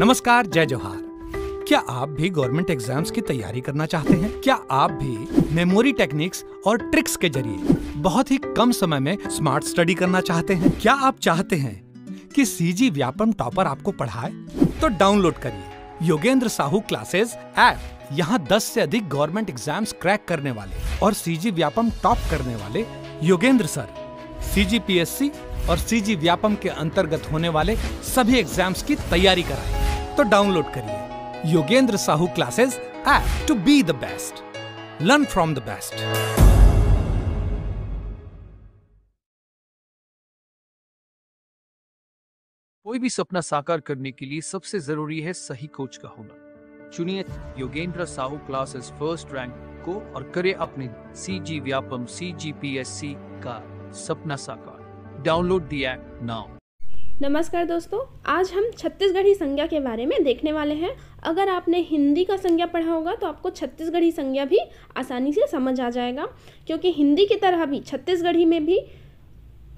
नमस्कार, जय जोहार। क्या आप भी गवर्नमेंट एग्जाम्स की तैयारी करना चाहते हैं? क्या आप भी मेमोरी टेक्निक्स और ट्रिक्स के जरिए बहुत ही कम समय में स्मार्ट स्टडी करना चाहते हैं? क्या आप चाहते हैं कि सीजी व्यापम टॉपर आपको पढ़ाए? तो डाउनलोड करिए योगेंद्र साहू क्लासेस ऐप। यहाँ 10 से अधिक गवर्नमेंट एग्जाम्स क्रैक करने वाले और सीजी व्यापम टॉप करने वाले योगेंद्र सर CGPSC और सीजी व्यापम के अंतर्गत होने वाले सभी एग्जाम्स की तैयारी कराएं। तो डाउनलोड करिए Yogendra Sahu classes app to be the best, learn from the best. कोई भी सपना साकार करने के लिए सबसे जरूरी है सही कोच का होना। चुनिए Yogendra Sahu classes first rank को और करे अपने सीजी व्यापम CGPSC का सपना साकार। Download the app now. नमस्कार दोस्तों, आज हम छत्तीसगढ़ी संज्ञा के बारे में देखने वाले हैं। अगर आपने हिंदी का संज्ञा पढ़ा होगा तो आपको छत्तीसगढ़ी संज्ञा भी आसानी से समझ आ जाएगा, क्योंकि हिंदी की तरह भी छत्तीसगढ़ी में भी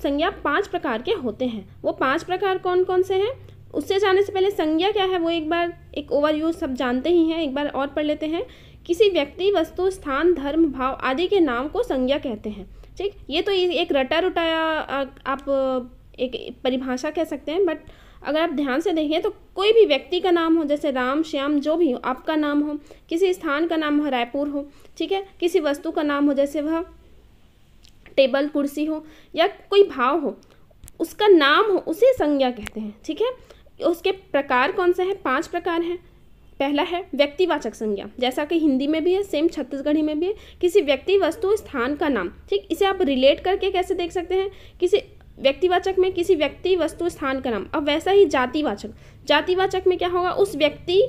संज्ञा 5 प्रकार के होते हैं। वो 5 प्रकार कौन कौन से हैं, उससे जाने से पहले संज्ञा क्या है वो एक ओवरव्यू सब जानते ही हैं। एक बार और पढ़ लेते हैं। किसी व्यक्ति, वस्तु, स्थान, धर्म, भाव आदि के नाम को संज्ञा कहते हैं। ठीक, ये तो एक रटा रुटाया आप एक परिभाषा कह सकते हैं, बट अगर आप ध्यान से देखें तो कोई भी व्यक्ति का नाम हो, जैसे राम, श्याम, जो भी हो, आपका नाम हो, किसी स्थान का नाम हो, रायपुर हो, ठीक है, किसी वस्तु का नाम हो, जैसे वह टेबल, कुर्सी हो, या कोई भाव हो, उसका नाम हो, उसे संज्ञा कहते हैं। ठीक है, उसके प्रकार कौन से हैं? 5 प्रकार हैं। पहला है व्यक्तिवाचक संज्ञा, जैसा कि हिंदी में भी है, सेम छत्तीसगढ़ी में भी है। किसी व्यक्ति, वस्तु, स्थान का नाम। ठीक, इसे आप रिलेट करके कैसे देख सकते हैं? किसी व्यक्तिवाचक में किसी व्यक्ति, वस्तु, स्थान का नाम। अब वैसा ही जातिवाचक में क्या होगा? उस व्यक्ति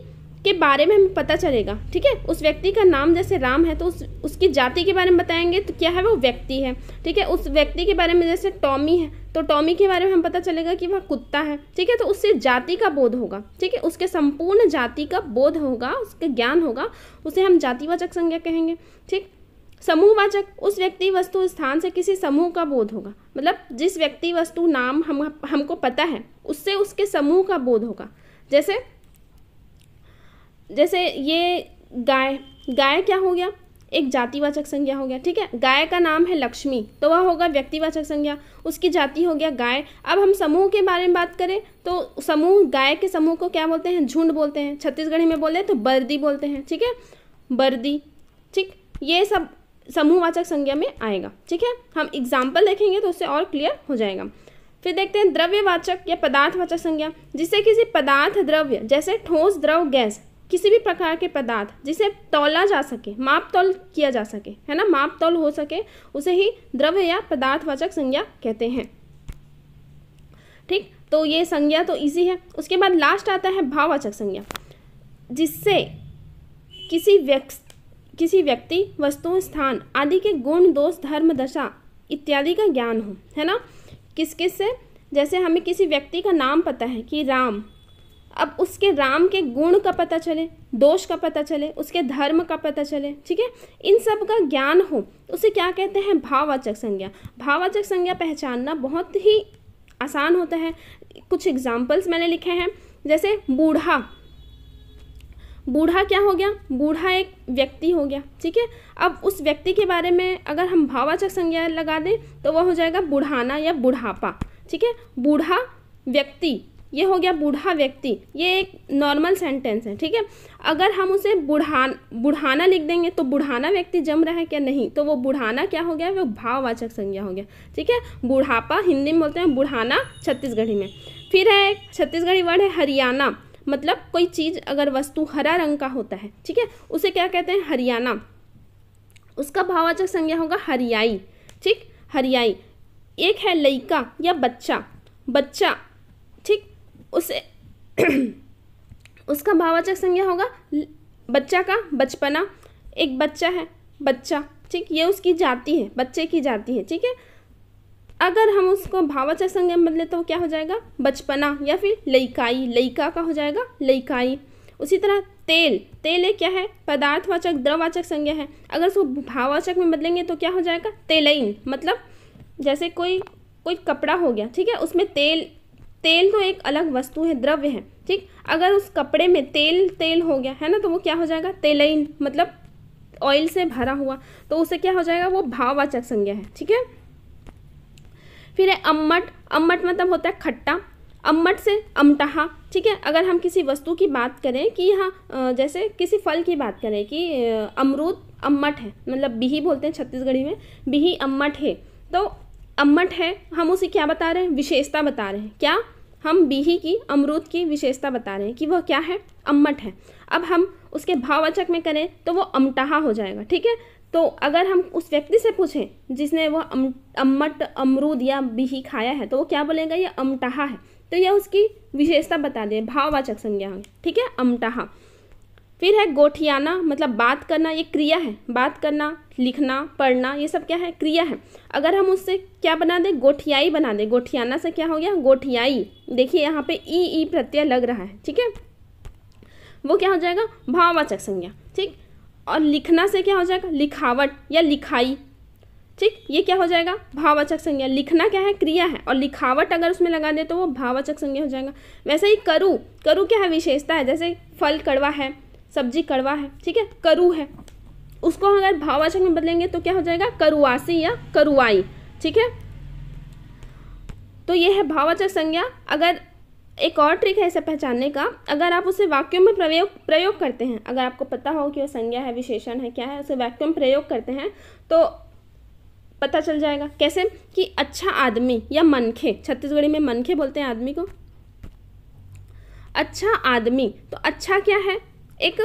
के बारे में हमें पता चलेगा। ठीक है, उस व्यक्ति का नाम जैसे राम है तो उसकी जाति के बारे में बताएंगे तो क्या है? वो व्यक्ति है। ठीक है, उस व्यक्ति के बारे में जैसे टॉमी है तो टॉमी के बारे में हम पता चलेगा कि वह कुत्ता है। ठीक है, तो उससे जाति का बोध होगा। ठीक है, उसके संपूर्ण जाति का बोध होगा, उसके ज्ञान होगा, उसे हम जातिवाचक संज्ञा कहेंगे। ठीक, समूहवाचक, उस व्यक्ति, वस्तु, स्थान से किसी समूह का बोध होगा। मतलब जिस व्यक्ति, वस्तु, नाम हमको पता है उससे उसके समूह का बोध होगा। जैसे ये गाय क्या हो गया? एक जातिवाचक संज्ञा हो गया। ठीक है, गाय का नाम है लक्ष्मी तो वह होगा व्यक्तिवाचक संज्ञा, उसकी जाति हो गया गाय। अब हम समूह के बारे में बात करें तो समूह, गाय के समूह को क्या बोलते हैं? झुंड बोलते हैं। छत्तीसगढ़ी में बोले तो बर्दी बोलते हैं। ठीक है, बर्दी। ठीक, ये सब समूहवाचक संज्ञा में आएगा। ठीक है, हम एग्जाम्पल देखेंगे तो उससे और क्लियर हो जाएगा। फिर देखते हैं द्रव्यवाचक या पदार्थवाचक संज्ञा, जिससे किसी पदार्थ, द्रव्य, जैसे ठोस, द्रव, गैस, किसी भी प्रकार के पदार्थ जिसे तौला जा सके, माप तौल किया जा सके, है ना, माप तौल हो सके, उसे ही द्रव्य या पदार्थवाचक संज्ञा कहते हैं। ठीक, तो ये संज्ञा तो इजी है। उसके बाद लास्ट आता है भाववाचक संज्ञा, जिससे किसी व्यक्ति, वस्तु, स्थान आदि के गुण, दोष, धर्म, दशा इत्यादि का ज्ञान हो, है ना। किस से? जैसे हमें किसी व्यक्ति का नाम पता है कि राम, अब उसके राम के गुण का पता चले, दोष का पता चले, उसके धर्म का पता चले। ठीक है, इन सब का ज्ञान हो, उसे क्या कहते हैं? भाववाचक संज्ञा। भाववाचक संज्ञा पहचानना बहुत ही आसान होता है। कुछ एग्जाम्पल्स मैंने लिखे हैं, जैसे बूढ़ा क्या हो गया? बूढ़ा एक व्यक्ति हो गया। ठीक है, अब उस व्यक्ति के बारे में अगर हम भाववाचक संज्ञा लगा दें तो वह हो जाएगा बुढ़ाना या बुढ़ापा। ठीक है, बूढ़ा व्यक्ति, ये हो गया बूढ़ा व्यक्ति, ये एक नॉर्मल सेंटेंस है। ठीक है, अगर हम उसे बुढ़ाना लिख देंगे तो बुढ़ाना व्यक्ति जम रहा है क्या? नहीं, तो वो बुढ़ाना क्या हो गया? वो भाववाचक संज्ञा हो गया। ठीक है, बुढ़ापा हिंदी में बोलते हैं, बुढ़ाना छत्तीसगढ़ी में। फिर है एक छत्तीसगढ़ी वर्ड है हरियाणा, मतलब कोई चीज़ अगर वस्तु हरा रंग का होता है, ठीक है, उसे क्या कहते हैं? हरियाणा। उसका भाववाचक संज्ञा होगा हरियाई। ठीक, हरियाई। एक है लइका या बच्चा। ठीक, उसे उसका भाववाचक संज्ञा होगा बच्चा का बचपना। एक बच्चा है, बच्चा। ठीक, ये उसकी जाति है, बच्चे की जाति है। ठीक है, अगर हम उसको भाववाचक संज्ञा में बदले तो क्या हो जाएगा? बचपना या फिर लइकाई। लइका का हो जाएगा लइकाई। उसी तरह तेल एक क्या है? पदार्थवाचक, द्रववाचक संज्ञा है। अगर उसको भाववाचक में बदलेंगे तो क्या हो जाएगा? तेलईन। मतलब जैसे कोई कपड़ा हो गया, ठीक है, उसमें तेल तो एक अलग वस्तु है, द्रव्य है, ठीक। अगर उस कपड़े में तेल तेल हो गया है ना, तो वो क्या हो जाएगा, तेलहीन, मतलब ऑयल से भरा हुआ, तो उसे क्या हो जाएगा, वो भाववाचक संज्ञा है। ठीक है। फिर है अम्मट। अम्मट मतलब होता है खट्टा। अम्मट से अमटहा। ठीक है। अगर हम किसी वस्तु की बात करें कि यहाँ जैसे किसी फल की बात करें कि अमरूद अम्मट है, मतलब बिही बोलते हैं छत्तीसगढ़ी में, बिही अम्मट है, तो अम्मट है, हम उसे क्या बता रहे हैं, विशेषता बता रहे हैं। क्या, हम बिही की, अमरूद की विशेषता बता रहे हैं कि वह क्या है, अम्मट है। अब हम उसके भाववाचक में करें तो वो अमटहा हो जाएगा। ठीक है। तो अगर हम उस व्यक्ति से पूछें जिसने वह अम्मट अमरूद या बिही खाया है, तो वो क्या बोलेगा, ये अमटहा है। तो यह उसकी विशेषता बता दे, भाववाचक संज्ञा है। ठीक है, अमटहा। फिर है गोठियाना, मतलब बात करना, ये क्रिया है। बात करना, लिखना, पढ़ना, ये सब क्या है, क्रिया है। अगर हम उससे क्या बना दे, गोठियाई बना दे। गोठियाना से क्या हो गया, गोठियाई। देखिए यहाँ पे ई प्रत्यय लग रहा है। ठीक है, वो क्या हो जाएगा, भाववाचक संज्ञा। ठीक। और लिखना से क्या हो जाएगा, लिखावट या लिखाई। ठीक, ये क्या हो जाएगा, भाववाचक संज्ञा। लिखना क्या है, क्रिया है, और लिखावट अगर उसमें लगा दे तो वो भाववाचक संज्ञा हो जाएगा। वैसे ही करू, करू क्या है, विशेषता है। जैसे फल कड़वा है, सब्जी कड़वा है, ठीक है, करू है, उसको अगर भाववाचक में बदलेंगे तो क्या हो जाएगा, करुआसी या करुआई। ठीक है, तो ये है भाववाचक संज्ञा। अगर एक और ट्रिक है इसे पहचानने का, अगर आप उसे वाक्यों में प्रयोग करते हैं, अगर आपको पता हो कि वो संज्ञा है, विशेषण है, क्या है, उसे वाक्यों में प्रयोग करते हैं तो पता चल जाएगा। कैसे कि अच्छा आदमी या मनखे, छत्तीसगढ़ी में मनखे बोलते हैं आदमी को। अच्छा आदमी, तो अच्छा क्या है, एक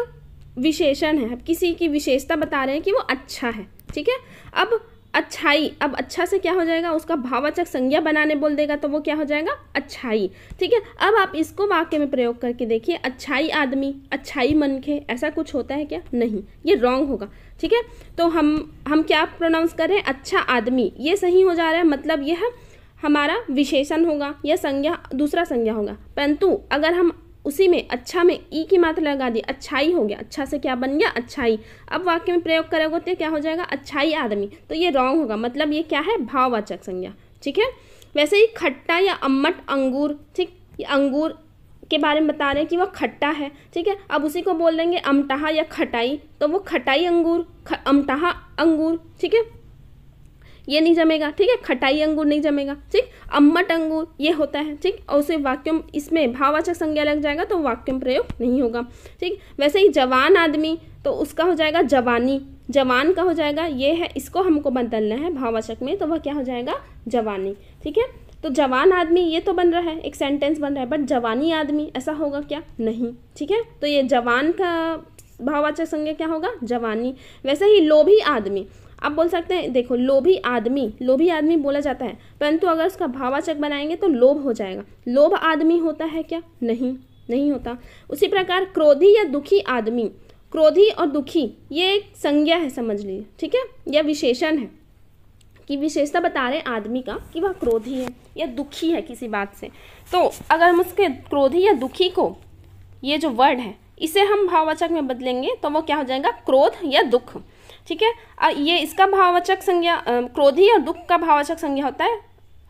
विशेषण है, अब किसी की विशेषता बता रहे हैं कि वो अच्छा है। ठीक है। अब अच्छाई, अब अच्छा से क्या हो जाएगा, उसका भाववाचक संज्ञा बनाने बोल देगा तो वो क्या हो जाएगा, अच्छाई। ठीक है। अब आप इसको वाक्य में प्रयोग करके देखिए, अच्छाई आदमी, अच्छाई मनखे, ऐसा कुछ होता है क्या, नहीं, ये रॉन्ग होगा। ठीक है। तो हम क्या प्रोनाउंस कर रहे हैं, अच्छा आदमी, ये सही हो जा रहा है, मतलब यह हमारा विशेषण होगा या संज्ञा, दूसरा संज्ञा होगा। परंतु अगर हम उसी में अच्छा में ई की मात्रा लगा दी, अच्छाई हो गया, अच्छा से क्या बन गया, अच्छाई। अब वाक्य में प्रयोग करोगे तो क्या हो जाएगा, अच्छाई आदमी, तो ये रॉन्ग होगा, मतलब ये क्या है, भाववाचक संज्ञा। ठीक है। वैसे ही खट्टा या अम्मट अंगूर, ठीक, ये अंगूर के बारे में बता रहे हैं कि वह खट्टा है। ठीक है। अब उसी को बोल देंगे अमटहा या खटाई, तो वो खटाई अंगूर, अमटहा अंगूर। ठीक है, ये नहीं जमेगा। ठीक है, खटाई अंगूर नहीं जमेगा। ठीक, अम्मट अंगूर ये होता है। ठीक, और उसे वाक्य इसमें भाववाचक संज्ञा लग जाएगा तो वाक्य में प्रयोग नहीं होगा। ठीक। वैसे ही जवान आदमी, तो उसका हो जाएगा जवानी, जवान का हो जाएगा, ये है, इसको हमको बदलना है भाववाचक में, तो वह क्या हो जाएगा, जवानी। ठीक है। तो जवान आदमी ये तो बन रहा है, एक सेंटेंस बन रहा है, बट जवानी आदमी ऐसा होगा क्या, नहीं। ठीक है। तो ये जवान का भाववाचक संज्ञा क्या होगा, जवानी। वैसे ही लोभी आदमी, आप बोल सकते हैं, देखो लोभी आदमी बोला जाता है, परंतु अगर उसका भाववाचक बनाएंगे तो लोभ हो जाएगा। लोभ आदमी होता है क्या, नहीं होता। उसी प्रकार क्रोधी या दुखी आदमी, क्रोधी और दुखी ये एक संज्ञा है, समझ लीजिए। ठीक है, यह विशेषण है कि विशेषता बता रहे आदमी का कि वह क्रोधी है या दुखी है किसी बात से। तो अगर हम उसके क्रोधी या दुखी को, ये जो वर्ड है, इसे हम भाववाचक में बदलेंगे तो वो क्या हो जाएगा, क्रोध या दुख। ठीक है। ये इसका भाववाचक संज्ञा, क्रोधी और दुख का भाववाचक संज्ञा होता है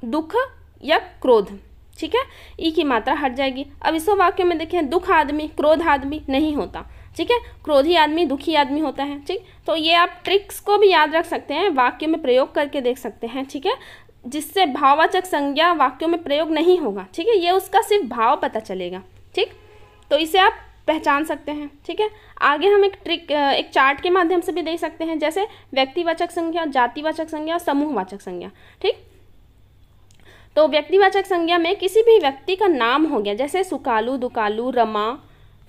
दुख या क्रोध। ठीक है, ई की मात्रा हट जाएगी। अब इस वाक्य में देखें, दुख आदमी, क्रोध आदमी नहीं होता। ठीक है, क्रोधी आदमी, दुखी आदमी होता है। ठीक, तो ये आप ट्रिक्स को भी याद रख सकते हैं, वाक्य में प्रयोग करके देख सकते हैं। ठीक है, जिससे भाववाचक संज्ञा वाक्यों में प्रयोग नहीं होगा। ठीक है, ये उसका सिर्फ भाव पता चलेगा। ठीक, तो इसे आप पहचान सकते हैं। ठीक है, आगे हम एक चार्ट के माध्यम से भी देख सकते हैं, जैसे व्यक्तिवाचक संज्ञा, जातिवाचक संज्ञा और समूहवाचक संज्ञा। ठीक, तो व्यक्तिवाचक संज्ञा में किसी भी व्यक्ति का नाम हो गया, जैसे सुकालू, दुकालू, रमा,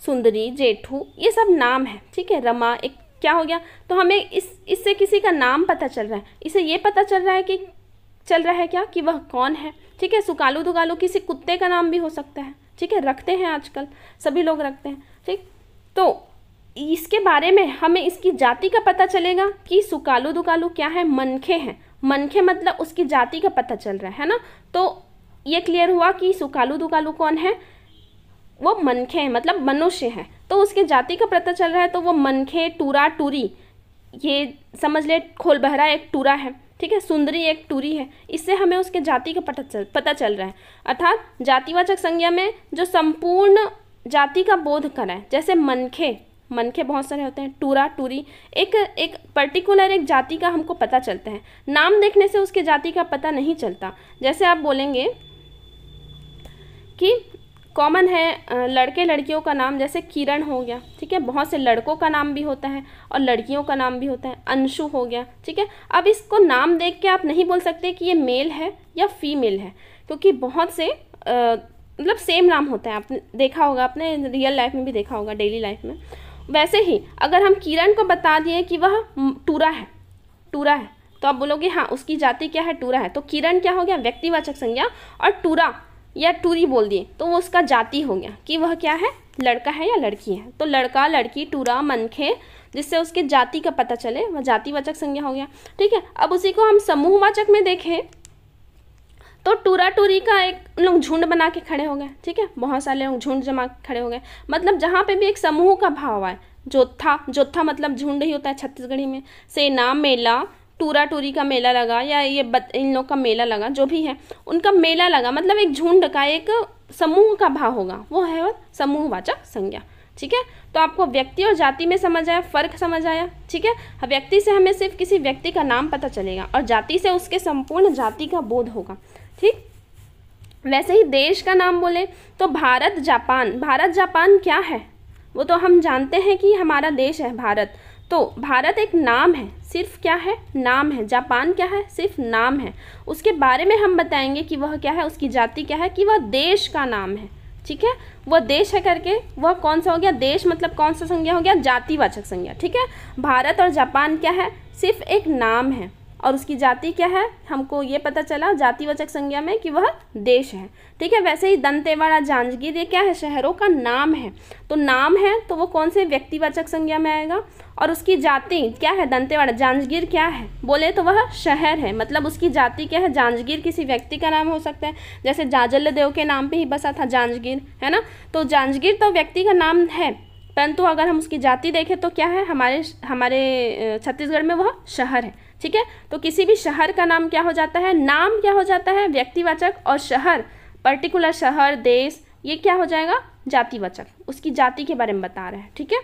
सुंदरी, जेठू, ये सब नाम है। ठीक है, रमा एक क्या हो गया, तो हमें इससे किसी का नाम पता चल रहा है, इसे ये पता चल रहा है क्या कि वह कौन है। ठीक है, सुकालू दुकालू किसी कुत्ते का नाम भी हो सकता है। ठीक है, रखते हैं आजकल सभी लोग रखते हैं। ठीक, तो इसके बारे में हमें इसकी जाति का पता चलेगा कि सुकालू दुकालू क्या है, मनखे हैं। मनखे मतलब उसकी जाति का पता चल रहा है ना। तो ये क्लियर हुआ कि सुकालू दुकालू कौन है, वो मनखे हैं, मतलब मनुष्य है। तो उसके जाति का पता चल रहा है, तो वो मनखे, टूरा, टूरी, ये समझ ले, खोलबहरा एक टूरा है। ठीक है, सुंदरी एक टूरी है। इससे हमें उसके जाति का पता चल रहा है। अर्थात जातिवाचक संज्ञा में जो संपूर्ण जाति का बोध कराए। जैसे मनखे, मनखे बहुत सारे होते हैं, टूरा टूरी, एक पर्टिकुलर एक जाति का हमको पता चलता है। नाम देखने से उसके जाति का पता नहीं चलता। जैसे आप बोलेंगे कि कॉमन है लड़के लड़कियों का नाम, जैसे किरण हो गया, ठीक है, बहुत से लड़कों का नाम भी होता है और लड़कियों का नाम भी होता है। अंशु हो गया, ठीक है। अब इसको नाम देख के आप नहीं बोल सकते कि ये मेल है या फीमेल है, क्योंकि बहुत से मतलब सेम नाम होता है। आपने देखा होगा, आपने रियल लाइफ में भी देखा होगा, डेली लाइफ में। वैसे ही अगर हम किरण को बता दिए कि वह टूरा है, टूरा है, तो आप बोलोगे हाँ उसकी जाति क्या है, टूरा है। तो किरण क्या हो गया, व्यक्तिवाचक संज्ञा, और टूरा या टूरी बोल दिए तो वो उसका जाति हो गया कि वह क्या है, लड़का है या लड़की है। तो लड़का, लड़की, टूरा, मनखे, जिससे उसके जाति का पता चले, वह जातिवाचक संज्ञा हो गया, ठीक है। अब उसी को हम समूहवाचक में देखें तो टूरा टूरी का एक लोग झुंड बना के खड़े हो गए, ठीक है, बहुत सारे लोग झुंड जमा के खड़े हो गए। मतलब जहाँ पे भी एक समूह का भाव आए, जोत्था, जोत्था मतलब झुंड ही होता है छत्तीसगढ़ी में। सेना, मेला, टूरा टूरी का मेला लगा, या ये इन लोग का मेला लगा, जो भी है उनका मेला लगा, मतलब एक झुंड का, एक समूह का भाव होगा, वो है समूहवाचक संज्ञा, ठीक है। तो आपको व्यक्ति और जाति में समझ आया, फर्क समझ आया, ठीक है। व्यक्ति से हमें सिर्फ किसी व्यक्ति का नाम पता चलेगा और जाति से उसके संपूर्ण जाति का बोध होगा, ठीक। वैसे ही देश का नाम बोले तो भारत, जापान। भारत जापान क्या है, वो तो हम जानते हैं कि हमारा देश है भारत। तो भारत एक नाम है, सिर्फ क्या है, नाम है। जापान क्या है, सिर्फ नाम है। उसके बारे में हम बताएंगे कि वह क्या है, उसकी जाति क्या है, कि वह देश का नाम है, ठीक है। वह देश है करके वह कौन सा हो गया, देश मतलब कौन सा संज्ञा हो गया, जातिवाचक संज्ञा, ठीक है। भारत और जापान क्या है, सिर्फ एक नाम है और उसकी जाति क्या है, हमको ये पता चला जातिवाचक संज्ञा में कि वह देश है, ठीक है। वैसे ही दंतेवाड़ा, जांजगीर, ये क्या है, शहरों का नाम है। तो नाम है तो वो कौन से व्यक्तिवाचक संज्ञा में आएगा, और उसकी जाति क्या है, दंतेवाड़ा, जांजगीर क्या है बोले तो वह शहर है, मतलब उसकी जाति क्या है, जांजगीर किसी व्यक्ति का नाम हो सकता है। जैसे जाजल्य देव के नाम पे ही बसा था जांजगीर, है ना। तो जांजगीर तो व्यक्ति का नाम है, परंतु अगर हम उसकी जाति देखें तो क्या है, हमारे छत्तीसगढ़ में वह शहर है, ठीक है। तो किसी भी शहर का नाम क्या हो जाता है, नाम क्या हो जाता है, व्यक्तिवाचक, और शहर, पर्टिकुलर शहर, देश, ये क्या हो जाएगा, जातिवाचक, उसकी जाति के बारे में बता रहे हैं, ठीक है।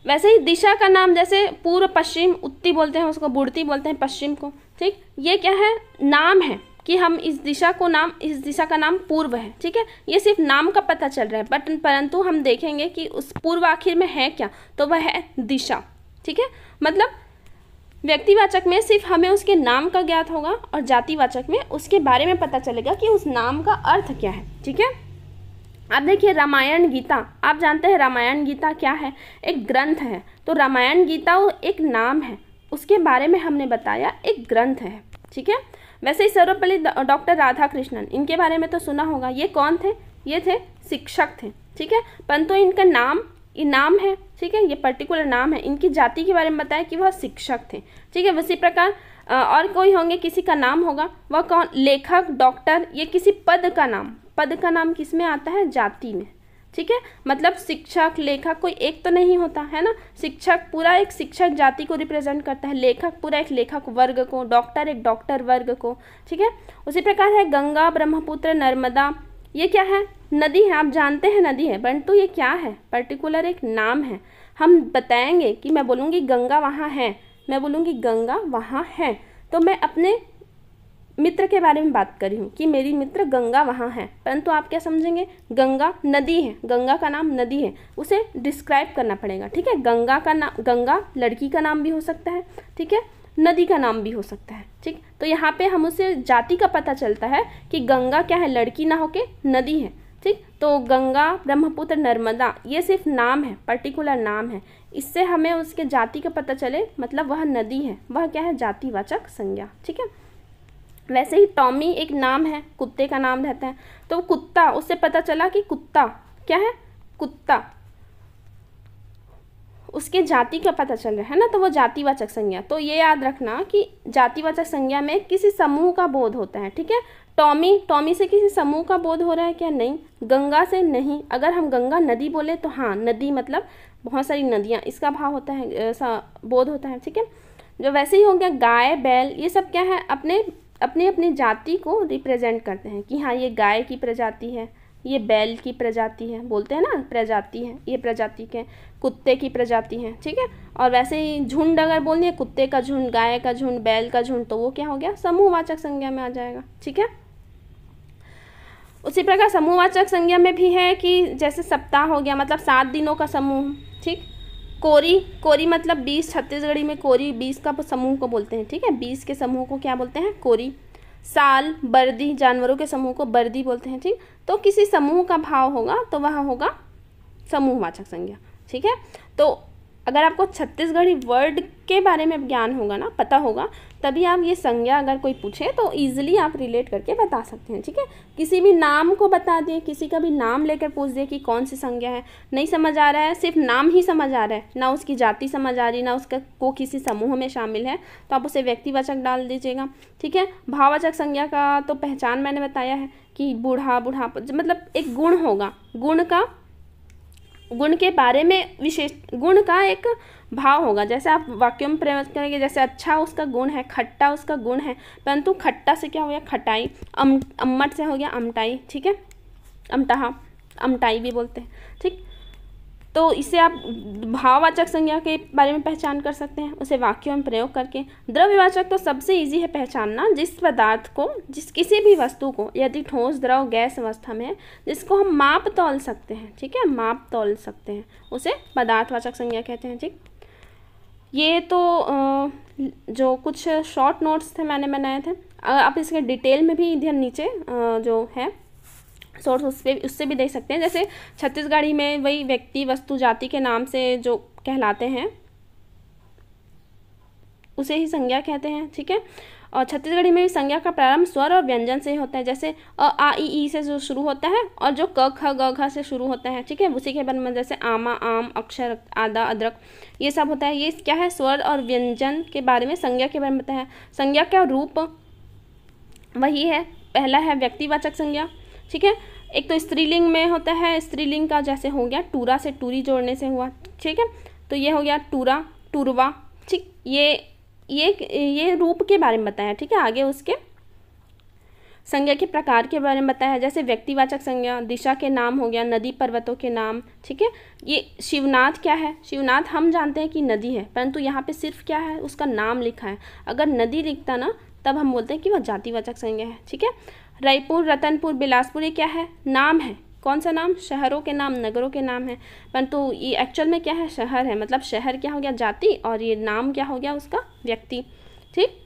वैसे ही दिशा का नाम, जैसे पूर्व, पश्चिम, उत्ती बोलते हैं उसको, बुड़ती बोलते हैं पश्चिम को, ठीक। ये क्या है, नाम है कि हम इस दिशा का नाम पूर्व है, ठीक है। ये सिर्फ नाम का पता चल रहा है, परंतु हम देखेंगे कि उस पूर्व आखिर में है क्या, तो वह है दिशा, ठीक है। मतलब व्यक्तिवाचक में सिर्फ हमें उसके नाम का ज्ञात होगा और जातिवाचक में उसके बारे में पता चलेगा कि उस नाम का अर्थ क्या है, ठीक है। अब देखिए रामायण गीता, आप जानते हैं रामायण गीता क्या है, एक ग्रंथ है। तो रामायण गीता एक नाम है, उसके बारे में हमने बताया एक ग्रंथ है, ठीक है। वैसे ही सर्वपल्ली डॉक्टर राधाकृष्णन, इनके बारे में तो सुना होगा। ये कौन थे, ये थे शिक्षक थे, ठीक है, परंतु इनका नाम है, ठीक है, ये पर्टिकुलर नाम है। इनकी जाति के बारे में बताया कि वह शिक्षक थे, ठीक है। उसी प्रकार और कोई होंगे, किसी का नाम होगा, वह कौन, लेखक, डॉक्टर, ये किसी पद का नाम किस में आता है, जाति में, ठीक है। मतलब शिक्षक, लेखक कोई एक तो नहीं होता है ना। शिक्षक पूरा एक शिक्षक जाति को रिप्रेजेंट करता है, लेखक पूरा एक लेखक वर्ग को, डॉक्टर एक डॉक्टर वर्ग को, ठीक है। उसी प्रकार है गंगा, ब्रह्मपुत्र, नर्मदा, ये क्या है, नदी है। आप जानते हैं नदी है, परंतु ये क्या है, पर्टिकुलर एक नाम है। हम बताएंगे कि मैं बोलूँगी गंगा वहाँ है, मैं बोलूँगी गंगा वहाँ है, तो मैं अपने मित्र के बारे में बात कर रही हूँ कि मेरी मित्र गंगा वहाँ है, परंतु आप क्या समझेंगे, गंगा नदी है, गंगा का नाम नदी है, उसे डिस्क्राइब करना पड़ेगा, ठीक है। गंगा का नाम, गंगा लड़की का नाम भी हो सकता है, ठीक है, नदी का नाम भी हो सकता है, ठीक। तो यहाँ पे हम उसे जाति का पता चलता है कि गंगा क्या है, लड़की ना होके नदी है, ठीक। तो गंगा, ब्रह्मपुत्र, नर्मदा, ये सिर्फ नाम है, पर्टिकुलर नाम है। इससे हमें उसके जाति का पता चले, मतलब वह नदी है, वह क्या है, जातिवाचक संज्ञा, ठीक है। वैसे ही टॉमी एक नाम है, कुत्ते का नाम रहता है। तो कुत्ता, उससे पता चला कि कुत्ता क्या है, कुत्ता, उसके जाति का पता चल रहा है ना, तो वो जातिवाचक संज्ञा। तो ये याद रखना कि जातिवाचक संज्ञा में किसी समूह का बोध होता है, ठीक है। टॉमी से किसी समूह का बोध हो रहा है क्या, नहीं। गंगा से नहीं। अगर हम गंगा नदी बोले तो हाँ, नदी मतलब बहुत सारी नदियाँ, इसका भाव होता है, ऐसा बोध होता है, ठीक है। जो वैसे ही हो गया गाय, बैल, ये सब क्या है, अपनी अपनी जाति को रिप्रेजेंट करते हैं कि हाँ ये गाय की प्रजाति है, ये बैल की प्रजाति है, बोलते हैं ना प्रजाति है, ये प्रजाति के कुत्ते की प्रजाति है, ठीक है। और वैसे ही झुंड अगर बोलनी है, कुत्ते का झुंड, गाय का झुंड, बैल का झुंड, तो वो क्या हो गया, समूहवाचक संज्ञा में आ जाएगा, ठीक है। उसी प्रकार समूहवाचक संज्ञा में भी है कि जैसे सप्ताह हो गया, मतलब 7 दिनों का समूह, ठीक। कोरी, कोरी मतलब 20, छत्तीसगढ़ी में कोरी 20 का समूह को बोलते हैं, ठीक है। 20 के समूह को क्या बोलते हैं, कोरी। साल, बर्दी, जानवरों के समूह को बर्दी बोलते हैं, ठीक। तो किसी समूह का भाव होगा तो वह होगा समूहवाचक संज्ञा, ठीक है। तो अगर आपको छत्तीसगढ़ी वर्ड के बारे में ज्ञान होगा ना, पता होगा, तभी आप ये संज्ञा अगर कोई पूछे तो इजीली आप रिलेट करके बता सकते हैं, ठीक है। किसी भी नाम को बता दिए, किसी का भी नाम लेकर पूछ दिए कि कौन सी संज्ञा है, नहीं समझ आ रहा है, सिर्फ नाम ही समझ आ रहा है, ना उसकी जाति समझ आ रही, ना उसका को किसी समूह में शामिल है, तो आप उसे व्यक्तिवाचक डाल दीजिएगा, ठीक है। भाववाचक संज्ञा का तो पहचान मैंने बताया है कि बूढ़ा, बुढ़ापा, मतलब एक गुण होगा, गुण के बारे में विशेष, गुण का एक भाव होगा। जैसे आप वाक्यों में प्रयोग करेंगे, जैसे अच्छा उसका गुण है, खट्टा उसका गुण है, परंतु खट्टा से क्या हो गया, खटाई, अम्मट से हो गया अमटाई, ठीक है, अमटाहा, अमटाई भी बोलते हैं, ठीक। तो इसे आप भाववाचक संज्ञा के बारे में पहचान कर सकते हैं, उसे वाक्यों में प्रयोग करके। द्रव्यवाचक तो सबसे इजी है पहचानना, जिस पदार्थ को, जिस किसी भी वस्तु को, यदि ठोस, द्रव, गैस अवस्था में, जिसको हम माप तौल सकते हैं, ठीक है, माप तौल सकते हैं, उसे पदार्थवाचक संज्ञा कहते हैं, ठीक। ये तो जो कुछ शॉर्ट नोट्स थे मैंने बनाए थे, आप इसके डिटेल में भी इधर नीचे जो है सोर्स उससे भी देख सकते हैं। जैसे छत्तीसगढ़ी में वही व्यक्ति, वस्तु, जाति के नाम से जो कहलाते हैं उसे ही संज्ञा कहते हैं, ठीक है। और छत्तीसगढ़ी में भी संज्ञा का प्रारंभ स्वर और व्यंजन से ही होता है, जैसे अ, आ, ई से जो शुरू होता है और जो क, ख, ग, घ से शुरू होता है, ठीक है। उसी के बाद में जैसे आमा, आम, अक्षर, आदा, अदरक, ये सब होता है। ये क्या है, स्वर और व्यंजन के बारे में, संज्ञा के बारे में बताया है। संज्ञा का रूप वही है, पहला है व्यक्तिवाचक संज्ञा, ठीक है। एक तो स्त्रीलिंग में होता है, स्त्रीलिंग का जैसे हो गया टूरा से टूरी जोड़ने से हुआ, ठीक है, तो ये हो गया टूरा, टूरवा, ठीक। ये रूप के बारे में बताया, ठीक है। आगे उसके संज्ञा के प्रकार के बारे में बताया है, जैसे व्यक्तिवाचक संज्ञा, दिशा के नाम हो गया, नदी पर्वतों के नाम, ठीक है। ये शिवनाथ क्या है, शिवनाथ हम जानते हैं कि नदी है, परंतु यहाँ पे सिर्फ क्या है, उसका नाम लिखा है। अगर नदी लिखता ना तब हम बोलते हैं कि वह जातिवाचक संज्ञा है, ठीक है। रायपुर, रतनपुर, बिलासपुर, ये क्या है, नाम है। कौन सा नाम, शहरों के नाम, नगरों के नाम है, परंतु ये एक्चुअल में क्या है, शहर है, मतलब शहर क्या हो गया, जाति, और ये नाम क्या हो गया उसका, व्यक्ति, ठीक।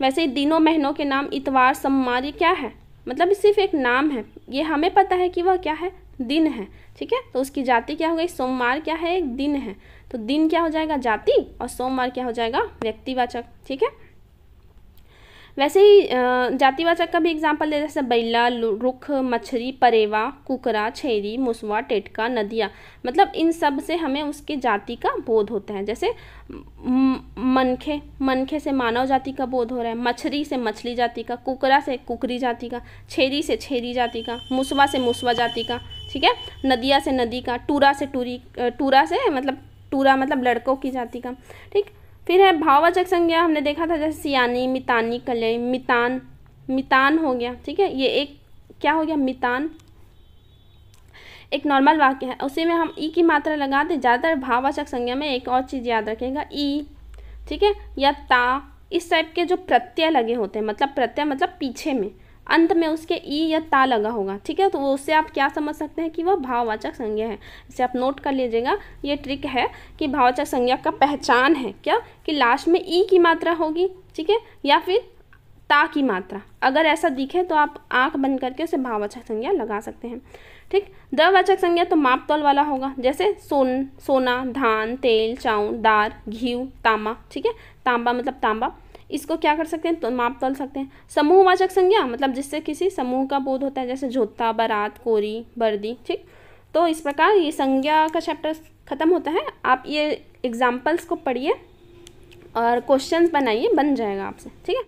वैसे ही दिनों, महीनों के नाम, इतवार, सोमवार, ये क्या है, मतलब सिर्फ एक नाम है, ये हमें पता है कि वह क्या है, दिन है, ठीक है। तो उसकी जाति क्या हो गई, सोमवार क्या है, एक दिन है, तो दिन क्या हो जाएगा, जाति, और सोमवार क्या हो जाएगा, व्यक्तिवाचक, ठीक है। वैसे ही जातिवाचक का भी एग्जाम्पल दे, जैसे बैला, रुख, मछली, परेवा, कुकरा, छेरी, मुसवा, टेटका, नदिया, मतलब इन सब से हमें उसके जाति का बोध होता है। जैसे मनखे से मानव जाति का बोध हो रहा है, मछली से मछली जाति का, कुकरा से कुकरी जाति का, छेरी से छेरी जाति का, मुसवा से मुसवा जाति का, ठीक है। नदिया से नदी का, टूरा से टूरा मतलब लड़कों की जाति का, ठीक। फिर है भाववाचक संज्ञा, हमने देखा था जैसे सियानी, मितानी, कलई, मितान हो गया, ठीक है। ये एक क्या हो गया, मितान, एक नॉर्मल वाक्य है, उसी में हम ई की मात्रा लगा दें। ज़्यादातर भाववाचक संज्ञा में एक और चीज़ याद रखिएगा, ई, ठीक है, या ता, इस टाइप के जो प्रत्यय लगे होते हैं, मतलब प्रत्यय मतलब पीछे में, अंत में उसके ई या ता लगा होगा, ठीक है। तो उससे आप क्या समझ सकते हैं कि वह भाववाचक संज्ञा है। इसे आप नोट कर लीजिएगा, ये ट्रिक है कि भाववाचक संज्ञा का पहचान है क्या, कि लास्ट में ई की मात्रा होगी, ठीक है, या फिर ता की मात्रा। अगर ऐसा दिखे तो आप आंख बंद करके उसे भाववाचक संज्ञा लगा सकते हैं, ठीक। द्रव्यवाचक संज्ञा तो माप तौल वाला होगा, जैसे सोना, धान, तेल, चाउर, दाल, घी, तांबा, ठीक है। तांबा मतलब तांबा, इसको क्या कर सकते हैं, तो माप तौल सकते हैं। समूहवाचक संज्ञा मतलब जिससे किसी समूह का बोध होता है, जैसे जोता, बारात, कोरी, बर्दी, ठीक। तो इस प्रकार ये संज्ञा का चैप्टर खत्म होता है। आप ये एग्जाम्पल्स को पढ़िए और क्वेश्चंस बनाइए, बन जाएगा आपसे, ठीक है।